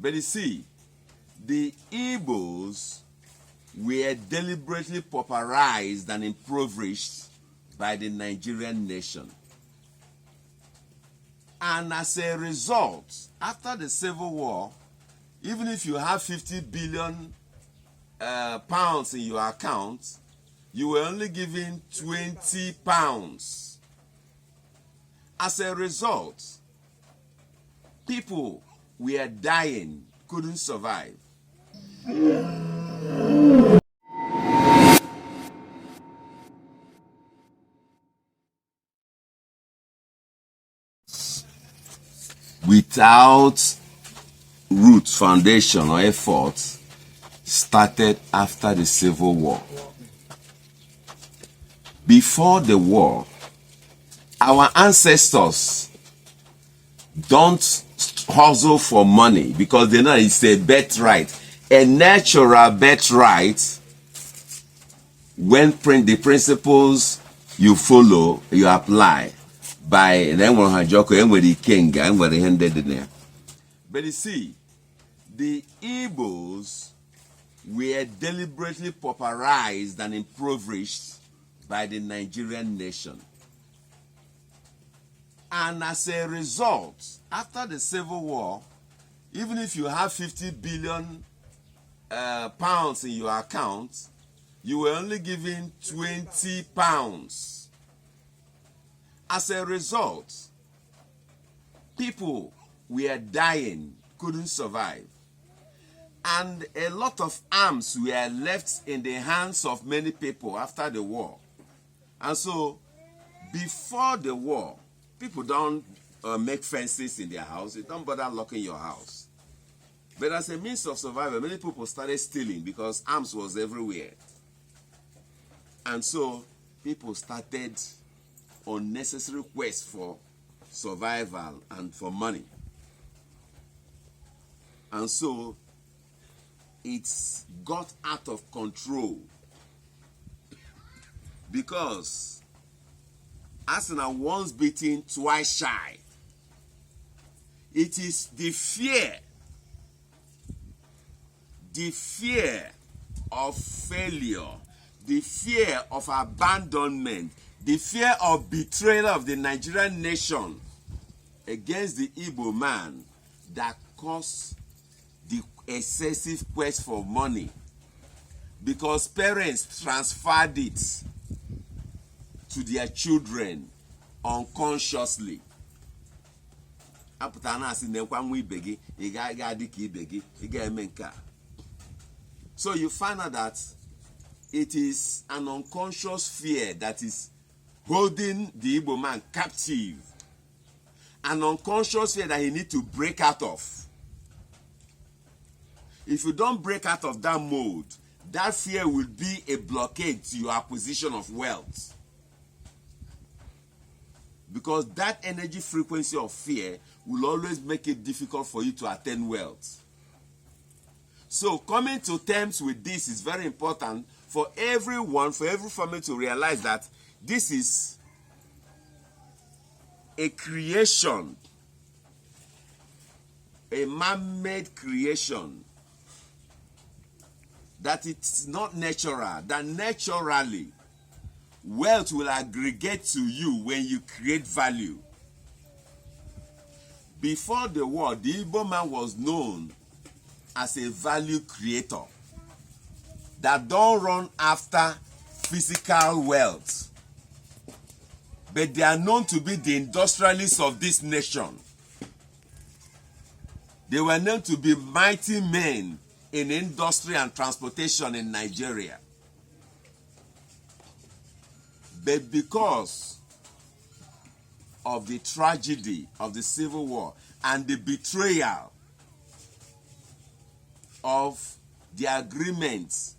But you see, the Igbos were deliberately pauperized and impoverished by the Nigerian nation. And as a result, after the Civil War, even if you have 50 billion pounds in your account, you were only given 20 pounds. As a result, people were dying, couldn't survive. Without root, foundation, or effort, started after the Civil War. Before the war, our ancestors don't hustle for money because they know it's a birthright, a natural birthright. When the principles you follow, you apply by then but you see, the Igbos were deliberately pauperized and impoverished by the Nigerian nation. And as a result, after the Civil War, even if you have 50 billion pounds in your account, you were only given 20 pounds. As a result, people were dying, couldn't survive. And a lot of arms were left in the hands of many people after the war. And so, before the war, people don't make fences in their house. They don't bother locking your house. But as a means of survival, many people started stealing because arms was everywhere. And so, people started unnecessary quest for survival and for money. And so, it's got out of control because Arsenal once beaten, twice shy. It is the fear of failure, the fear of abandonment, the fear of betrayal of the Nigerian nation against the Igbo man that caused the excessive quest for money, because parents transferred it to their children unconsciously. So you find out that it is an unconscious fear that is holding the Igbo man captive, an unconscious fear that he needs to break out of. If you don't break out of that mode, that fear will be a blockade to your acquisition of wealth. Because that energy frequency of fear will always make it difficult for you to attain wealth. So coming to terms with this is very important for everyone, for every family to realize that this is a creation, a man-made creation, that it's not natural, that naturally wealth will aggregate to you when you create value. Before the war, the Igbo man was known as a value creator that don't run after physical wealth, but they are known to be the industrialists of this nation. They were known to be mighty men in industry and transportation in Nigeria. But because of the tragedy of the Civil War and the betrayal of the agreements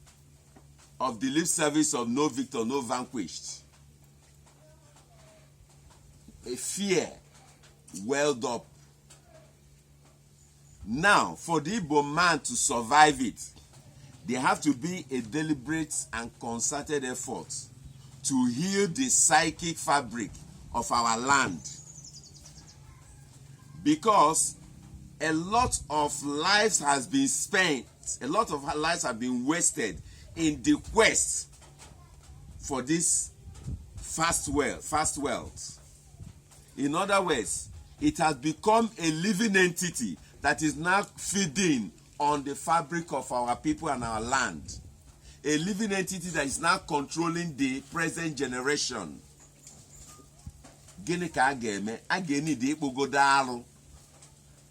of the lip service of no victor, no vanquished, a fear welled up. Now, for the Igbo man to survive it, there have to be a deliberate and concerted effort to heal the psychic fabric of our land. Because a lot of lives has been spent, a lot of lives have been wasted in the quest for this fast wealth. In other words, it has become a living entity that is now feeding on the fabric of our people and our land. A living entity that is now controlling the present generation. Gịnị ka a ga-eme? A ga-enide ikpogodo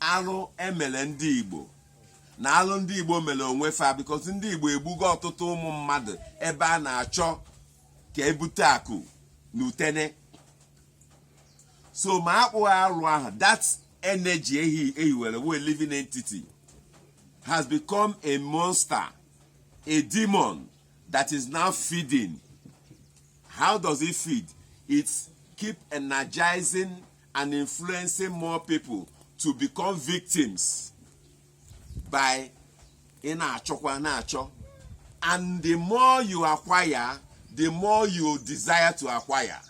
alụ emele ndị Igbo na alụ ndị Igbo mere onwe fa, because ndị Igbo egbugo ọtụtụ ụmụ mmadụ ebe a na-achọ ka ebute akụ n'utene. So ma akpụ alụ ahụ, that energy ehiwere a living entity has become a monster, a demon that is now feeding. How does it feed? It keep energizing and influencing more people to become victims by na-achọ. And the more you acquire, the more you desire to acquire.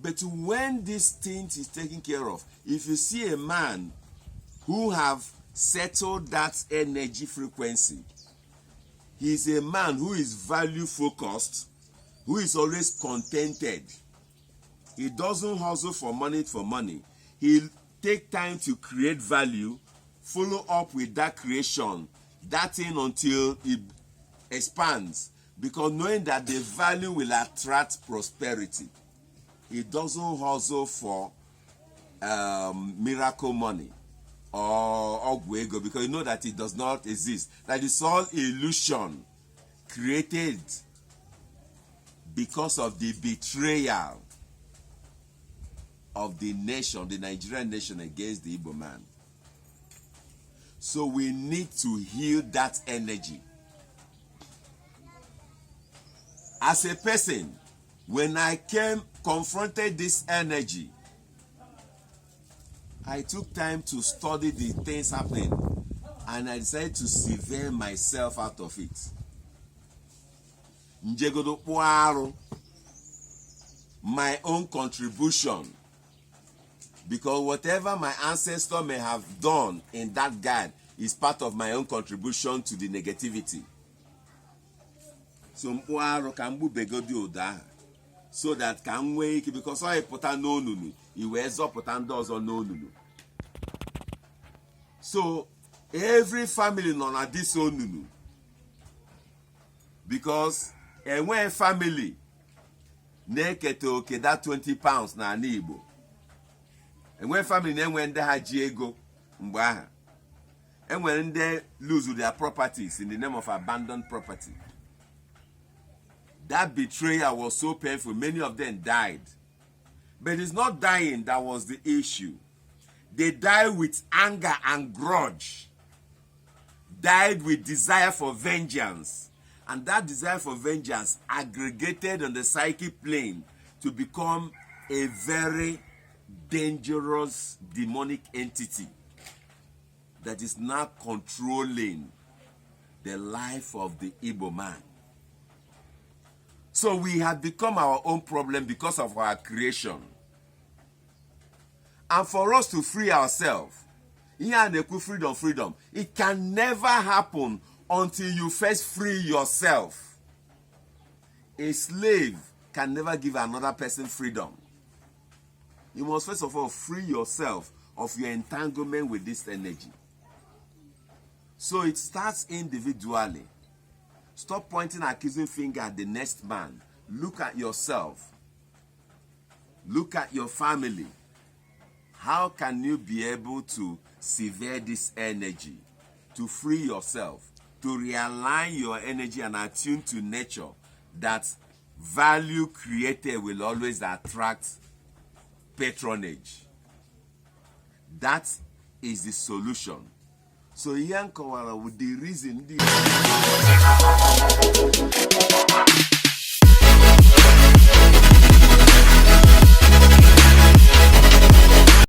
But when this thing is taken care of, if you see a man who have settled that energy frequency, he is a man who is value focused, who is always contented. He doesn't hustle for money. He'll take time to create value, follow up with that creation, that thing until it expands, because knowing that the value will attract prosperity. He doesn't hustle for miracle money or ogwego, because you know that it does not exist. That is all illusion created because of the betrayal of the nation, the Nigerian nation, against the Igbo man. So we need to heal that energy. As a person, when I confronted this energy, I took time to study the things happening, and I decided to sever myself out of it. My own contribution, because whatever my ancestor may have done in that guide is part of my own contribution to the negativity. So so that can wake, because I put a no nunu, he wears up put and does or no nunu. So every family non this own nunu, because and when family naked to okay that 20 pounds na Igbo, and when family then when they had Diego Mbaha, and when they lose their properties in the name of abandoned property. That betrayal was so painful, many of them died. But it's not dying that was the issue. They died with anger and grudge. Died with desire for vengeance. And that desire for vengeance aggregated on the psychic plane to become a very dangerous demonic entity that is now controlling the life of the Igbo man. So we have become our own problem because of our creation. And for us to free ourselves, freedom, it can never happen until you first free yourself. A slave can never give another person freedom. You must first of all free yourself of your entanglement with this energy. So it starts individually. Stop pointing accusing finger at the next man. Look at yourself. Look at your family. How can you be able to sever this energy, to free yourself, to realign your energy and attune to nature, that value created will always attract patronage? That is the solution. So Yankawara with the reason